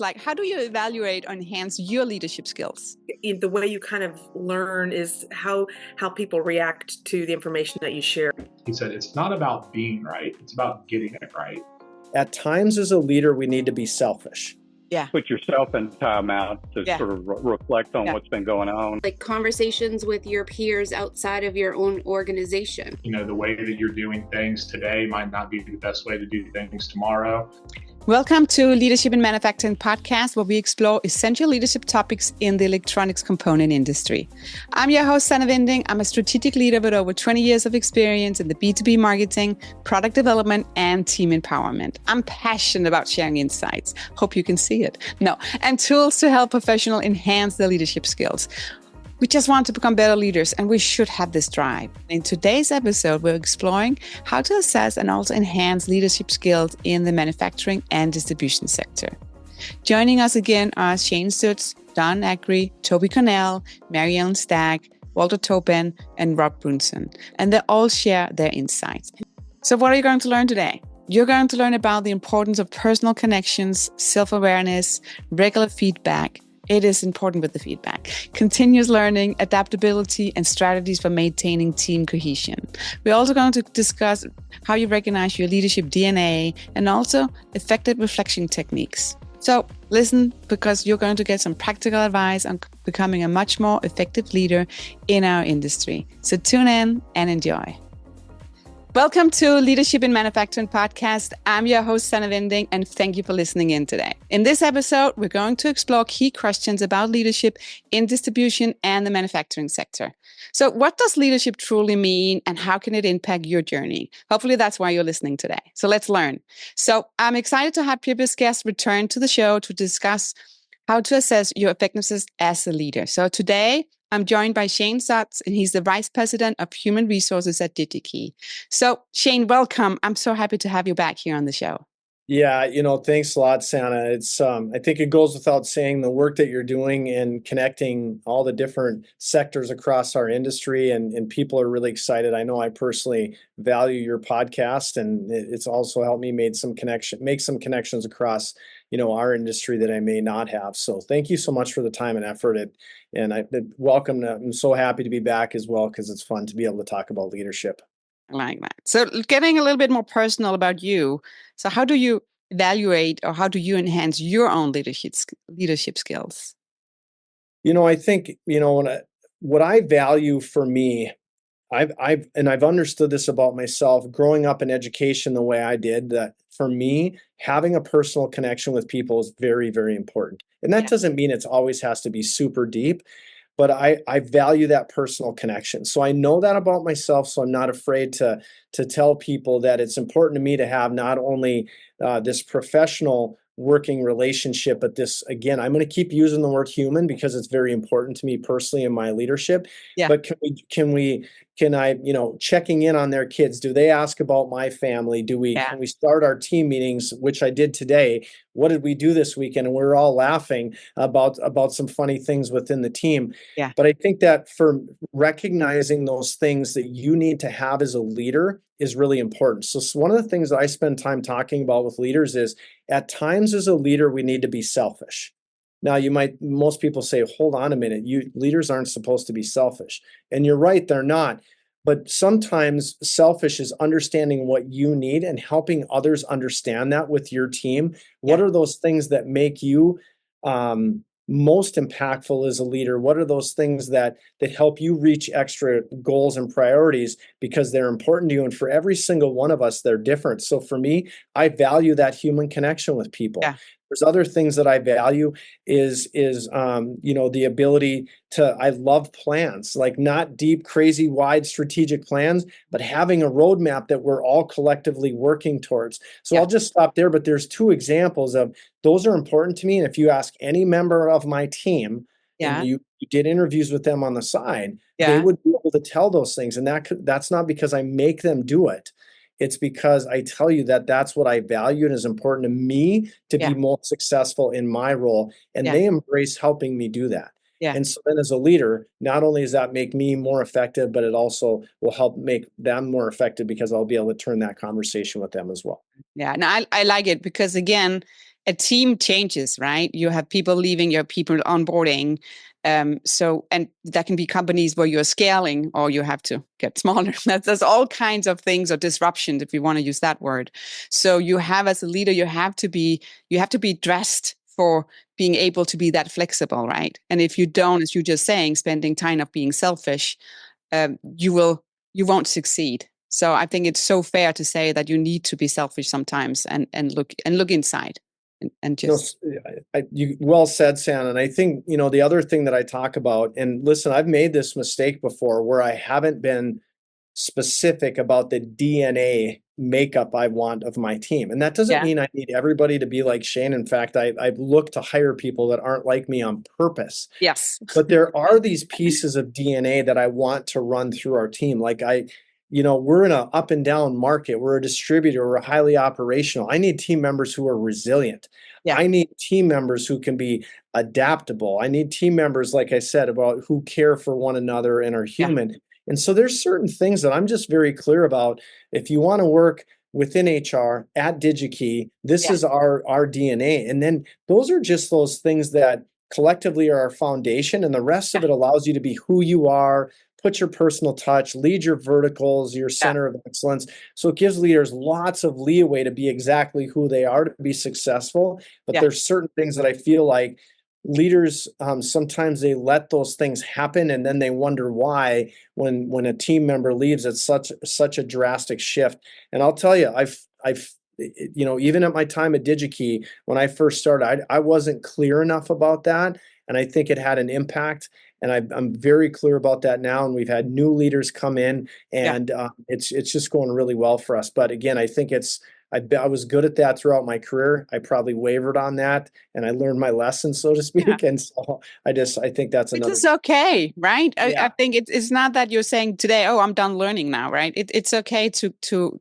Like, how do you evaluate or enhance your leadership skills? The way you kind of learn is how people react to the information that you share. He said, it's not about being right, it's about getting it right. At times as a leader, we need to be selfish. Yeah. Put yourself in timeout to sort of reflect on what's been going on. Like conversations with your peers outside of your own organization. You know, the way that you're doing things today might not be the best way to do things tomorrow. Welcome to Leadership in Manufacturing podcast, where we explore essential leadership topics in the electronics component industry. I'm your host, Sannah Vinding. I'm a strategic leader with over 20 years of experience in the B2B marketing, product development, and team empowerment. I'm passionate about sharing insights. Hope you can see it. And tools to help professionals enhance their leadership skills. We just want to become better leaders, and we should have this drive. In today's episode, we're exploring how to assess and also enhance leadership skills in the manufacturing and distribution sector. Joining us again are Zutz, Akery, Tobi Cornell, Maryellen, Waldom Tobin, and Brunson, and they all share their insights. So what are you going to learn today? You're going to learn about the importance of personal connections, self-awareness, regular feedback. It is important with the feedback, continuous learning, adaptability, and strategies for maintaining team cohesion. We're also going to discuss how you recognize your leadership DNA and also effective reflection techniques. So listen, because you're going to get some practical advice on becoming a much more effective leader in our industry. So tune in and enjoy. Welcome to Leadership in Manufacturing podcast. I'm your host, Sannah Vinding, and thank you for listening in today. In this episode, we're going to explore key questions about leadership in distribution and the manufacturing sector. So what does leadership truly mean, and how can it impact your journey? Hopefully that's why you're listening today. So let's learn. So I'm excited to have previous guests return to the show to discuss how to assess your effectiveness as a leader. So today, I'm joined by Zutz, and he's the Vice President of Human Resources at DigiKey. So, Shane, welcome. I'm so happy to have you back here on the show. Yeah, thanks a lot, Sannah. It's I think it goes without saying the work that you're doing in connecting all the different sectors across our industry, and people are really excited. I know I personally value your podcast, and it's also helped me make some connections across our industry that I may not have. So thank you so much for the time and effort. And I'm so happy to be back as well, because it's fun to be able to talk about leadership. I like that. So getting a little bit more personal about you. So how do you evaluate, or how do you enhance your own leadership skills? I think, what I value for me, I've understood this about myself growing up in education the way I did, that for me, having a personal connection with people is very, very important. And that doesn't mean it always has to be super deep, but I value that personal connection. So I know that about myself, so I'm not afraid to tell people that it's important to me to have not only this professional working relationship, but this, again, I'm going to keep using the word human because it's very important to me personally in my leadership. Yeah. But can I, checking in on their kids? Do they ask about my family? Can we start our team meetings, which I did today? What did we do this weekend? And we're all laughing about some funny things within the team. Yeah. But I think that for recognizing those things that you need to have as a leader is really important. So one of the things that I spend time talking about with leaders is, at times as a leader, we need to be selfish. Now, most people say, hold on a minute, leaders aren't supposed to be selfish. And you're right, they're not. But sometimes selfish is understanding what you need and helping others understand that with your team. What are those things that make you most impactful as a leader? What are those things that help you reach extra goals and priorities because they're important to you? And for every single one of us, they're different. So for me, I value that human connection with people. Yeah. There's other things that I value is the ability to, I love plans, like not deep, crazy, wide strategic plans, but having a roadmap that we're all collectively working towards. So I'll just stop there, but there's two examples of those are important to me. And if you ask any member of my team, and you did interviews with them on the side, they would be able to tell those things. And that's not because I make them do it. It's because I tell you that that's what I value and is important to me to be more successful in my role. And they embrace helping me do that. Yeah. And so then as a leader, not only does that make me more effective, but it also will help make them more effective because I'll be able to turn that conversation with them as well. Yeah, and I like it because, again, a team changes, right? You have people leaving, you have people onboarding. So, and that can be companies where you're scaling or you have to get smaller. There's all kinds of things, or disruptions, if you want to use that word. So you have, as a leader, you have to be dressed for being able to be that flexible, right? And if you don't, as you're just saying, spending time of being selfish, you won't succeed. So I think it's so fair to say that you need to be selfish sometimes and look inside. And just you well said, Sannah. And I think, the other thing that I talk about, and listen, I've made this mistake before where I haven't been specific about the DNA makeup I want of my team. And that doesn't mean I need everybody to be like Shane. In fact, I've looked to hire people that aren't like me on purpose. Yes. But there are these pieces of DNA that I want to run through our team. Like we're in an up and down market. We're a distributor. We're highly operational. I need team members who are resilient. Yeah. I need team members who can be adaptable. I need team members, like I said, about who care for one another and are human. And so there's certain things that I'm just very clear about. If you want to work within HR at DigiKey, this is our DNA. And then those are just those things that collectively are our foundation. And the rest of it allows you to be who you are, put your personal touch, lead your verticals, your center of excellence. So it gives leaders lots of leeway to be exactly who they are, to be successful. But there's certain things that I feel like leaders, sometimes they let those things happen, and then they wonder why when a team member leaves, it's such a drastic shift. And I'll tell you, I've even at my time at DigiKey, when I first started, I wasn't clear enough about that, and I think it had an impact. And I'm very clear about that now. And we've had new leaders come in, and it's just going really well for us. But again, I think I was good at that throughout my career. I probably wavered on that, and I learned my lesson, so to speak. Yeah. And so I think that's another. It's okay, right? I think it's not that you're saying today, oh, I'm done learning now, right? It's okay to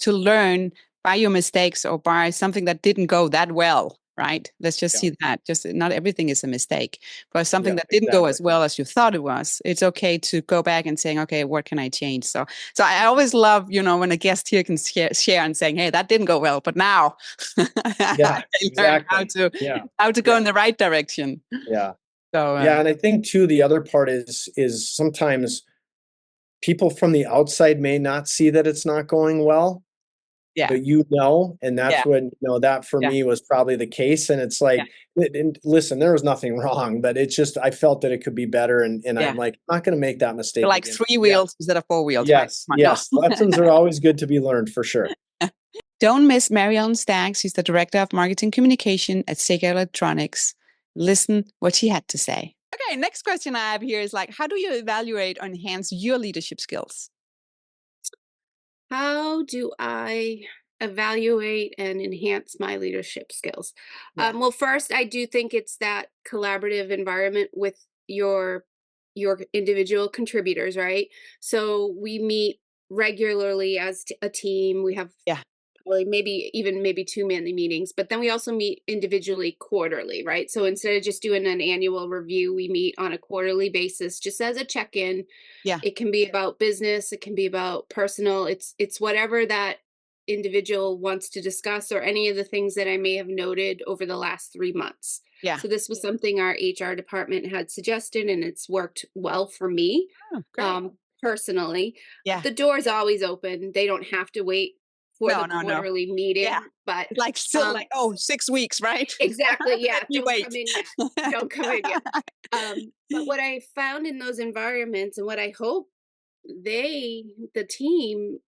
learn by your mistakes or by something that didn't go that well, right? Let's just see that. Just not everything is a mistake, but something that didn't go as well as you thought it was. It's okay to go back and saying, okay, what can I change? So I always love, when a guest here can share and saying, hey, that didn't go well, but now learn how to go in the right direction. Yeah. So and I think too, the other part is sometimes people from the outside may not see that it's not going well. Yeah. But and that's when, that for me was probably the case. And it's like, and listen, there was nothing wrong, but it's just, I felt that it could be better. And I'm like, I'm not going to make that mistake. Like again. 3 wheels instead of 4 wheels. Yes. Right? Yes. Lessons are always good to be learned, for sure. Don't miss Maryellen Staggs. She's the Director of Marketing Communication at Sega Electronics. Listen what she had to say. Okay. Next question I have here is like, how do you evaluate or enhance your leadership skills? How do I evaluate and enhance my leadership skills? Well, first, I do think it's that collaborative environment with your individual contributors, right? So we meet regularly as a team. We have probably maybe 2 monthly meetings, but then we also meet individually quarterly, right? So instead of just doing an annual review, we meet on a quarterly basis, just as a check-in. Yeah. It can be about business, it can be about personal. It's whatever that individual wants to discuss, or any of the things that I may have noted over the last 3 months. Yeah. So this was something our HR department had suggested, and it's worked well for me. Personally. Yeah. The door is always open. They don't have to wait for the quarterly meeting, but like still 6 weeks, right? Exactly. Yeah. Don't come in yet. But what I found in those environments, and what I hope the team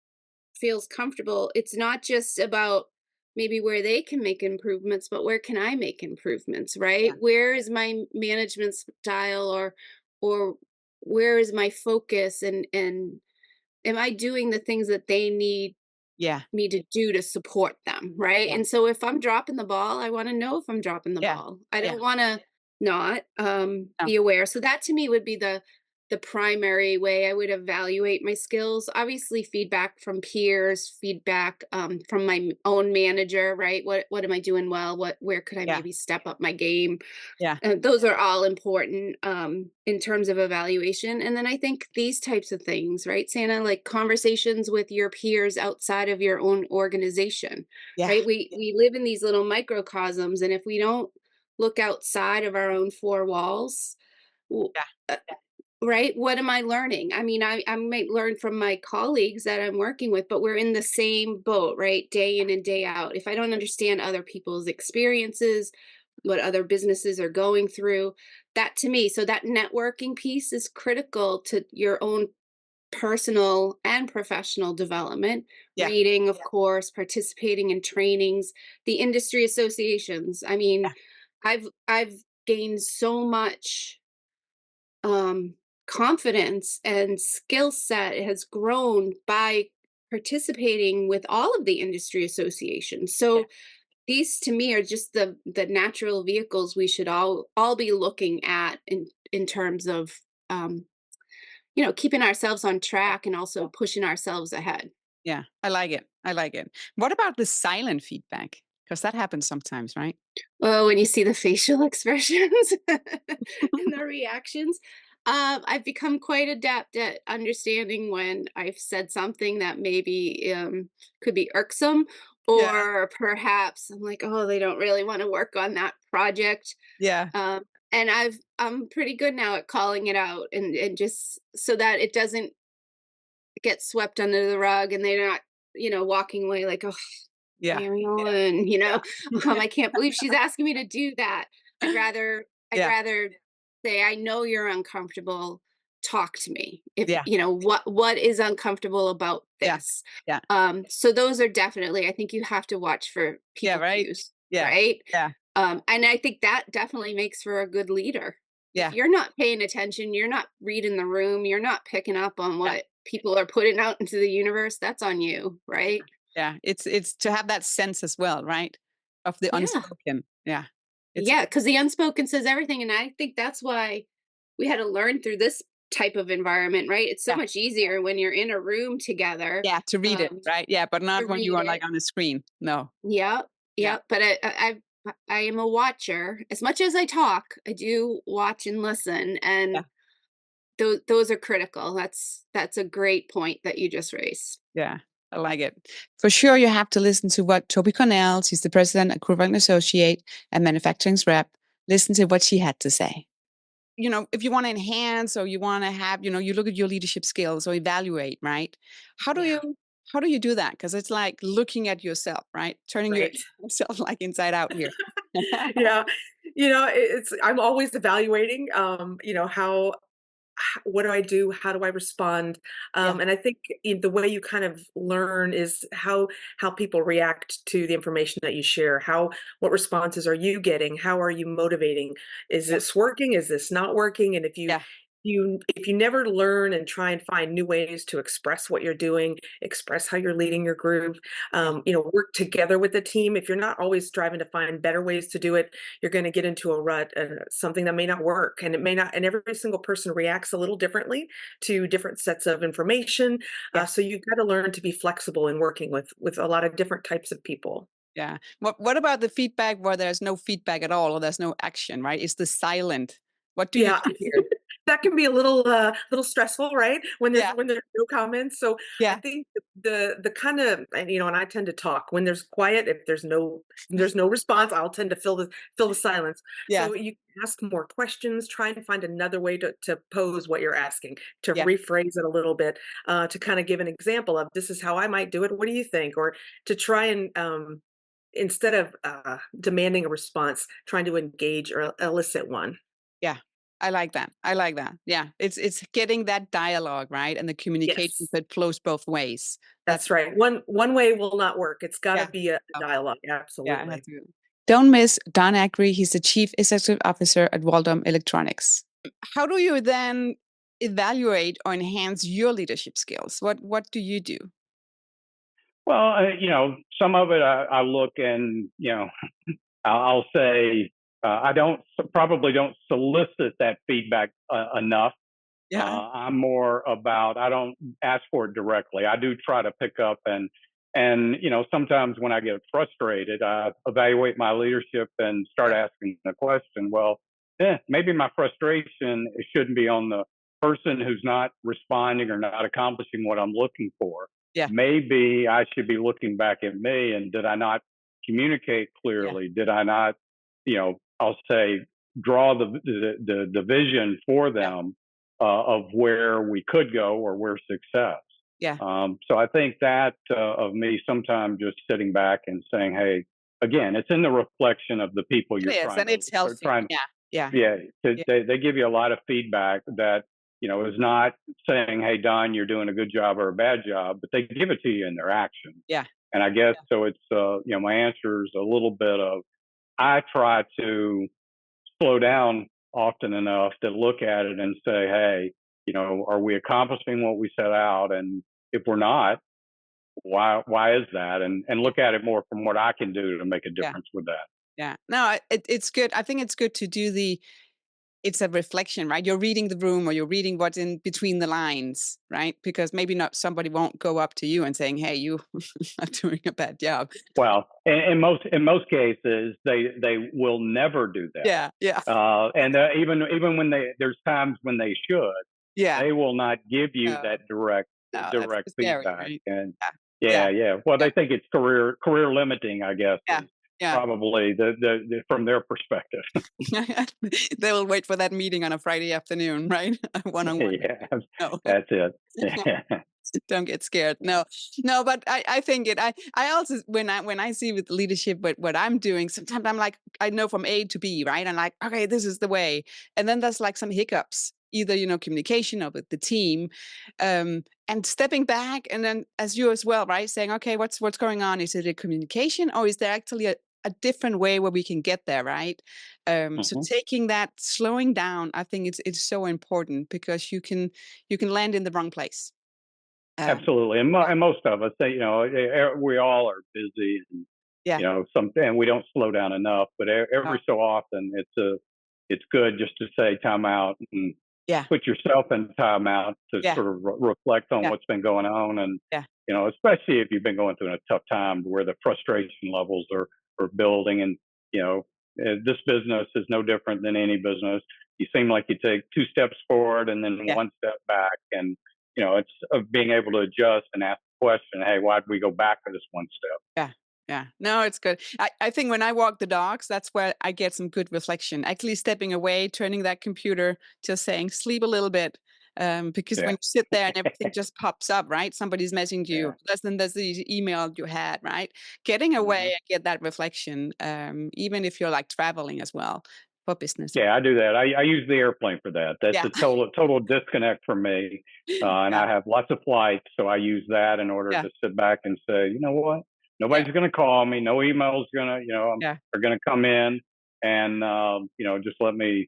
feels comfortable, it's not just about maybe where they can make improvements, but where can I make improvements, right? Yeah. Where is my management style, or where is my focus, and am I doing the things that they need me to do to support them, right? And so if I'm dropping the ball, I want to know if I'm dropping the ball. I don't want to not be aware. So that to me would be the the primary way I would evaluate my skills. Obviously, feedback from peers, feedback from my own manager, right? What am I doing well? Where could I maybe step up my game? Yeah. Those are all important in terms of evaluation. And then I think these types of things, right, Sannah, like conversations with your peers outside of your own organization, right? We live in these little microcosms, and if we don't look outside of our own four walls, right, what am I learning? I mean, I might learn from my colleagues that I'm working with, but we're in the same boat, right, day in and day out. If I don't understand other people's experiences, what other businesses are going through, that to me, so that networking piece is critical to your own personal and professional development. Reading, of course, participating in trainings, the industry associations. I mean, I've gained so much confidence, and skill set has grown by participating with all of the industry associations. So these to me are just the natural vehicles we should all be looking at in terms of keeping ourselves on track and also pushing ourselves ahead. Yeah, I like it. I like it. What about the silent feedback? Because that happens sometimes, right? Oh, when you see the facial expressions and the reactions. I've become quite adept at understanding when I've said something that maybe could be irksome, or perhaps I'm like, oh, they don't really want to work on that project. Yeah. And I'm pretty good now at calling it out, and just so that it doesn't get swept under the rug and they're not, walking away like, oh, Maryellen, I can't believe she's asking me to do that. I'd rather say, I know you're uncomfortable. Talk to me. If what is uncomfortable about this. So those are definitely, I think you have to watch for people cues. Right. And I think that definitely makes for a good leader. If you're not paying attention, you're not reading the room, you're not picking up on what people are putting out into the universe, that's on you, right? Yeah, it's to have that sense as well, right? Of the unspoken. Yeah. Because the unspoken says everything. And I think that's why we had to learn through this type of environment, right? It's so much easier when you're in a room together. Yeah, to read it, right? Yeah, but not when you are like on a screen. No. Yeah. But I am a watcher. As much as I talk, I do watch and listen. And those are critical. That's a great point that you just raised. Yeah. I like it. For sure, you have to listen to what Tobi Cornell, she's the president at Kruvand Associate and Manufacturing's rep, listen to what she had to say. If you want to enhance or you want to have, you look at your leadership skills or evaluate, right? How do you do that? Because it's like looking at yourself, right? Turning yourself like inside out here. I'm always evaluating, what do I do? How do I respond? And I think the way you kind of learn is how people react to the information that you share. What responses are you getting? How are you motivating? Is this working? Is this not working? And if you never learn and try and find new ways to express what you're doing, express how you're leading your group, work together with the team. If you're not always striving to find better ways to do it, you're going to get into a rut and something that may not work. And it may not, and every single person reacts a little differently to different sets of information. So you've got to learn to be flexible in working with a lot of different types of people. Yeah. What about the feedback where there's no feedback at all or there's no action, right? It's the silent. What do you do here? That can be a little stressful, right? When there's no comments. So I think the kind of, and I tend to talk when there's quiet. If there's no response, I'll tend to fill the silence. So you ask more questions, try and find another way to pose what you're asking, to rephrase it a little bit, to kind of give an example of this is how I might do it. What do you think? Or to try and instead of demanding a response, trying to engage or elicit one. Yeah. I like that. Yeah. It's getting that dialogue, right? And the communication that flows both ways. That's right. One way will not work. It's got to be a dialogue. Absolutely. Don't miss Don Akery. He's the Chief Executive Officer at Waldom Electronics. How do you then evaluate or enhance your leadership skills? What do you do? Well, some of it I look and, I'll say, I probably don't solicit that feedback enough. I'm more about, I don't ask for it directly. I do try to pick up and sometimes when I get frustrated, I evaluate my leadership and start asking the question, well, maybe my frustration shouldn't be on the person who's not responding or not accomplishing what I'm looking for. Yeah. Maybe I should be looking back at me, and did I not communicate clearly? Did I not, I'll say, draw the vision for them of where we could go or where success. Yeah. So I think that of me sometimes just sitting back and saying, hey, again, it's in the reflection of the people you're trying and to, it's healthy. They give you a lot of feedback that, is not saying, hey, Don, you're doing a good job or a bad job, but they give it to you in their action. Yeah. And I guess, so it's, my answer is a little bit of, I try to slow down often enough to look at it and say, hey, are we accomplishing what we set out? And if we're not, why is that? And look at it more from what I can do to make a difference with that. Yeah. No, it's good. I think it's good to do it's a reflection, right? You're reading the room, or you're reading what's in between the lines, right? Because maybe somebody won't go up to you and saying, hey, you are doing a bad job. Well, in most cases, they will never do that. Yeah. And even when there's times when they should, they will not give you that direct feedback. Scary, right? And well, they think it's career limiting, I guess. Yeah. Probably from their perspective. They will wait for that meeting on a Friday afternoon, right? One-on-one. Yeah, no. That's it. Don't get scared. No, but I think I also, when I see with leadership what I'm doing, sometimes I'm like, I know from A to B, right? I'm like, okay, this is the way. And then there's like some hiccups, either, communication or with the team, and stepping back. And then as you as well, right? Saying, okay, what's going on? Is it a communication, or is there actually a different way where we can get there, right? So taking that, slowing down, I think it's so important, because you can land in the wrong place. Absolutely, and most of us, we all are busy, and and we don't slow down enough. But every so often, it's good just to say time out and put yourself in time out to sort of reflect on what's been going on, and especially if you've been going through a tough time where the frustration levels are building, and this business is no different than any business. You seem like you take 2 steps forward and then 1 step back, and it's being able to adjust and ask the question, hey, why did we go back for this 1 step? Yeah. No, it's good. I think when I walk the dogs, that's where I get some good reflection. Actually stepping away, turning that computer, just saying, sleep a little bit. Because when you sit there and everything just pops up, right? Somebody's messaging you. Then there's the email you had, right? Getting away and get that reflection, even if you're like traveling as well for business. Yeah, I do that. I use the airplane for that. That's a total disconnect from me. And I have lots of flights, so I use that in order to sit back and say, you know what? Nobody's going to call me. No email's going to, are going to come in, and just let me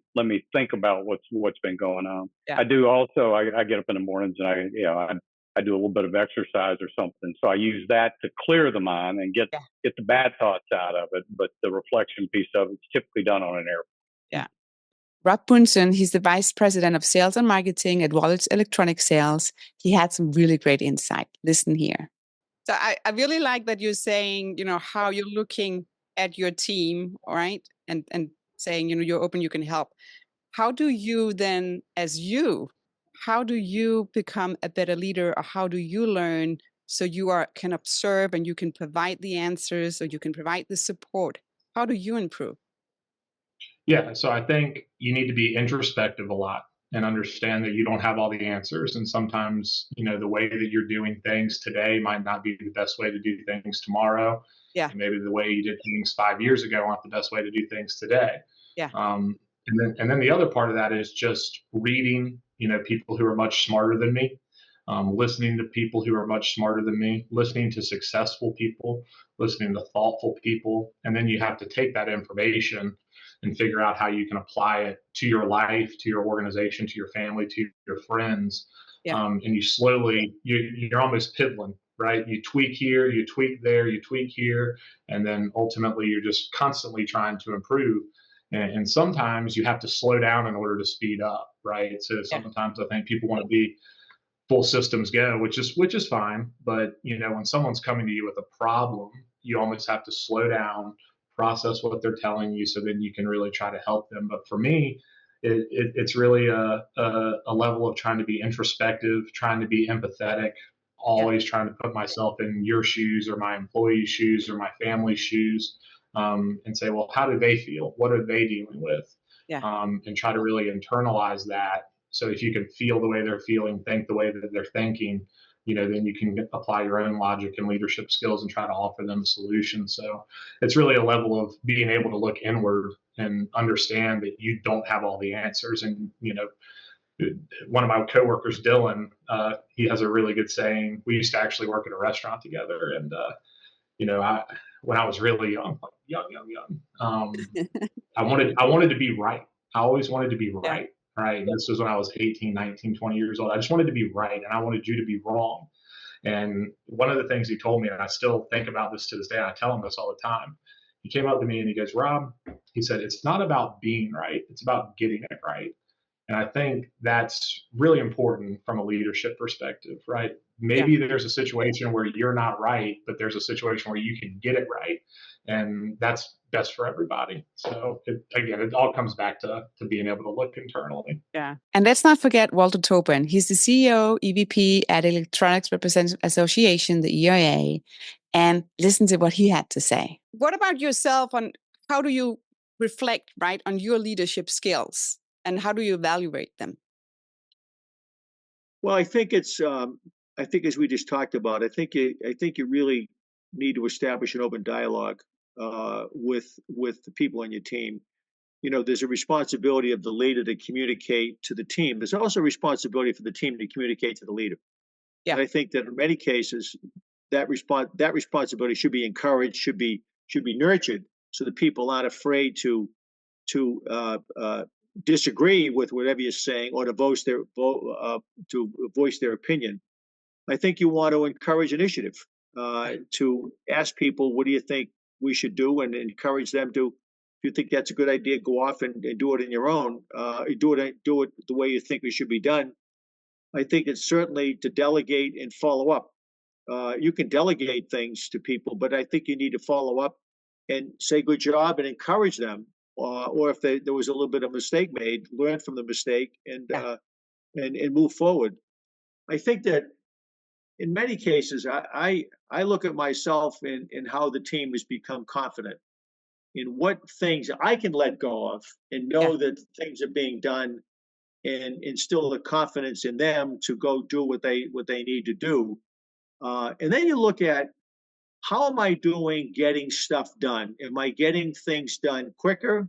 think about what's been going on. I do also. I get up in the mornings and I do a little bit of exercise or something. So I use that to clear the mind and get the bad thoughts out of it. But the reflection piece of it's typically done on an airplane. Yeah. Rob Brunson, he's the Vice President of Sales and Marketing at Wallace Electronic Sales. He had some really great insight. Listen here. So I really like that you're saying, how you're looking at your team, all right? And saying, you're open, you can help. How do you then, how do you become a better leader, or how do you learn so you can observe and you can provide the answers, or you can provide the support? How do you improve? Yeah, so I think you need to be introspective a lot and understand that you don't have all the answers. And sometimes, the way that you're doing things today might not be the best way to do things tomorrow. Yeah. And maybe the way you did things 5 years ago aren't the best way to do things today. Yeah. And then the other part of that is just reading, people who are much smarter than me, listening to people who are much smarter than me, listening to successful people, listening to thoughtful people. And then you have to take that information and figure out how you can apply it to your life, to your organization, to your family, to your friends. And you slowly, you're almost piddling, right? You tweak here, you tweak there, you tweak here, and then ultimately you're just constantly trying to improve. And sometimes you have to slow down in order to speed up, right? So sometimes I think people want to be full systems go, which is fine. But, when someone's coming to you with a problem, you almost have to slow down, process what they're telling you, so then you can really try to help them. But for me, it's really a level of trying to be introspective, trying to be empathetic, always trying to put myself in your shoes or my employee's shoes or my family's shoes, and say, well, how do they feel? What are they dealing with? And try to really internalize that. So if you can feel the way they're feeling, think the way that they're thinking, then you can apply your own logic and leadership skills and try to offer them a solution. So it's really a level of being able to look inward and understand that you don't have all the answers. And, one of my coworkers, Dylan, he has a really good saying. We used to actually work at a restaurant together. And, when I was really young, I wanted to be right. I always wanted to be right. Right. And this was when I was 18, 19, 20 years old. I just wanted to be right, and I wanted you to be wrong. And one of the things he told me, and I still think about this to this day, I tell him this all the time. He came up to me and he goes, Rob, he said, it's not about being right. It's about getting it right. And I think that's really important from a leadership perspective, right? Maybe there's a situation where you're not right, but there's a situation where you can get it right. And that's best for everybody. So it all comes back to being able to look internally. Yeah. And let's not forget Walter Tobin. He's the CEO, EVP at Electronics Representative Association, the ERA, and listen to what he had to say. What about yourself on how do you reflect, right, on your leadership skills and how do you evaluate them? Well, I think it's, as we just talked about, I think you really need to establish an open dialogue with the people on your team. There's a responsibility of the leader to communicate to the team. There's also a responsibility for the team to communicate to the leader. And I think that in many cases, that responsibility should be encouraged, should be nurtured, so that people aren't afraid to disagree with whatever you're saying or to voice their opinion. I think you want to encourage initiative, to ask people, what do you think we should do, and encourage them to, if you think that's a good idea, go off and do it on your own, do it the way you think it should be done. I think it's certainly to delegate and follow up. You can delegate things to people, but I think you need to follow up and say good job and encourage them. Or if there was a little bit of mistake made, learn from the mistake and move forward. I think that in many cases, I look at myself in how the team has become confident in what things I can let go of and know that things are being done, and instill the confidence in them to go do what they need to do. And then you look at, how am I doing getting stuff done? Am I getting things done quicker,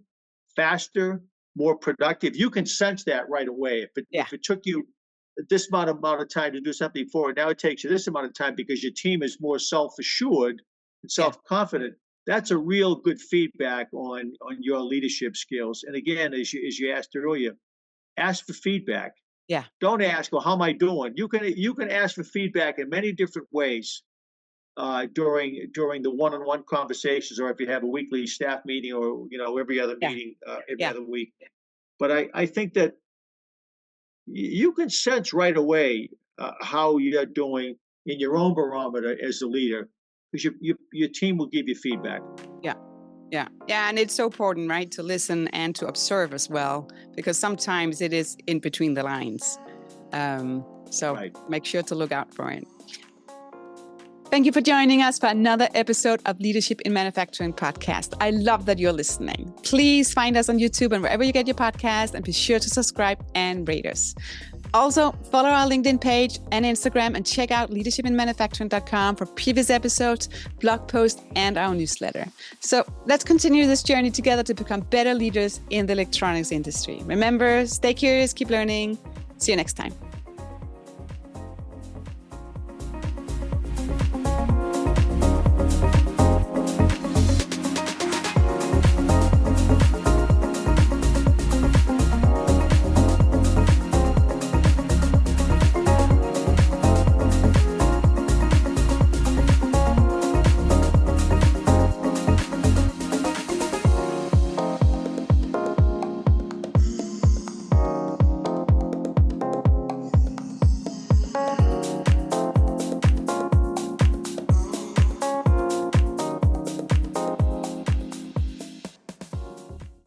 faster, more productive? You can sense that right away. If it took you this amount of time to do something before, now it takes you this amount of time because your team is more self-assured and self-confident. That's a real good feedback on your leadership skills. And again, as you asked earlier, ask for feedback. Yeah. Don't ask, well, how am I doing? You can ask for feedback in many different ways. During the one-on-one conversations, or if you have a weekly staff meeting, or every other meeting every other week. But I think that you can sense right away how you're doing in your own barometer as a leader, because your team will give you feedback. Yeah, and it's so important, right, to listen and to observe as well, because sometimes it is in between the lines. Make sure to look out for it. Thank you for joining us for another episode of Leadership in Manufacturing podcast. I love that you're listening. Please find us on YouTube and wherever you get your podcast, and be sure to subscribe and rate us. Also, follow our LinkedIn page and Instagram, and check out leadershipinmanufacturing.com for previous episodes, blog posts, and our newsletter. So let's continue this journey together to become better leaders in the electronics industry. Remember, stay curious, keep learning. See you next time.